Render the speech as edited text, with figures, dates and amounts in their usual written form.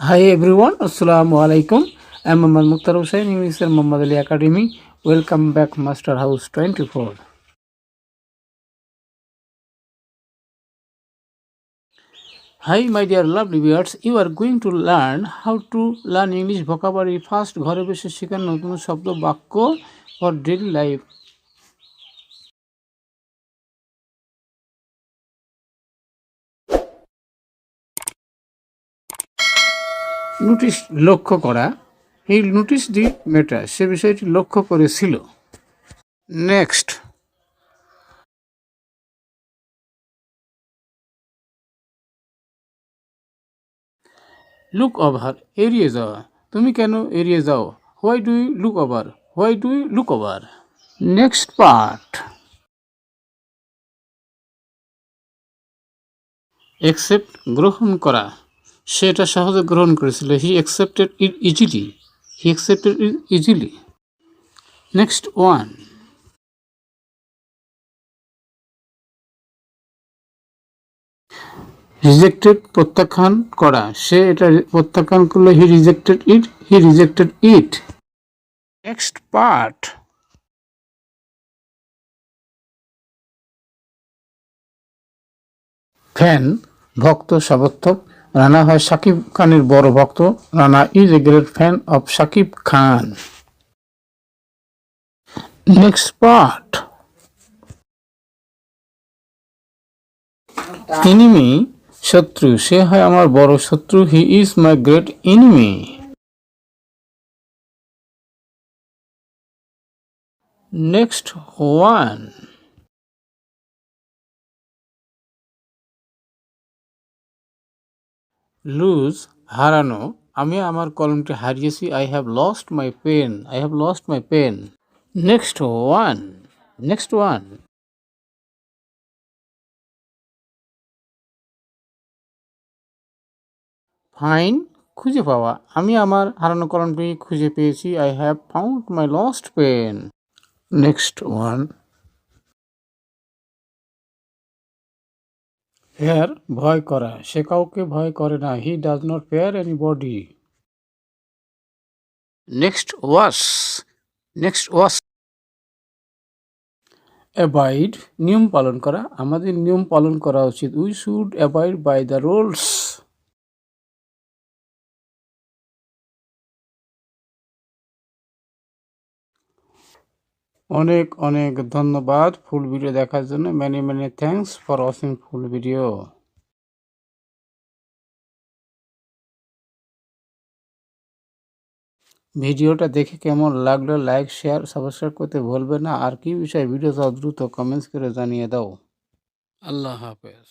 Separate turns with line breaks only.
Hi everyone, Assalamu alaikum. I'm Muhammad Mukhtar Hussain, English Muhammad Ali Academy. Welcome back, Master House 24. Hi, my dear lovely viewers. You are going to learn how to learn English vocabulary fast. ঘরে বসে শেখার নতুন শব্দ বাক্য for daily life. Notice লক্ষ্য করা। এই notice the matter, সে বিষয়টি লক্ষ্য করেছিল। নেক্সট, লুক ওভার, এড়িয়ে যাওয়া। তুমি কেন এড়িয়ে যাও? Why do you look over? Why do you look over? Next part, accept, গ্রহণ করা। সে এটা সহজে গ্রহণ করেছিল। He accepted it easily. He accepted it easily. Next one, rejected, প্রত্যাখ্যান করা। সে এটা প্রত্যাখ্যান করলো। He rejected it. He rejected it. Next part, fan, ভক্ত, সমর্থক। রানা হয় শাকিব খানের বড় ভক্ত। Rana is a great fan of Shakib Khan. Next part, enemy, শত্রু। সে হয় আমার বড় শত্রু। He is my great enemy. Next one, lose, হারানো। আমি আমার কলমটি হারিয়েছি। I have lost my pen. I have lost my pen. Next one, next one, find, খুঁজে পাওয়া। আমি আমার হারানো কলমটি খুঁজে পেয়েছি। I have found my lost pen. Next one, fear, ভয় করা। সে কাউকে ভয় করে না। He does not fear anybody. Next one, next one, abide, নিয়ম পালন করা। আমাদের নিয়ম পালন করা উচিত। We should abide by the rules. অনেক অনেক ধন্যবাদ ফুল ভিডিও দেখার জন্য। Many many thanks for watching full video. ভিডিওটা দেখে কেমন লাগলো লাইক, শেয়ার, সাবস্ক্রাইব করতে ভুলবে না। আর কি বিষয়ে ভিডিও চাও দ্রুত কমেন্টস করে জানিয়ে দাও। আল্লাহ হাফেজ।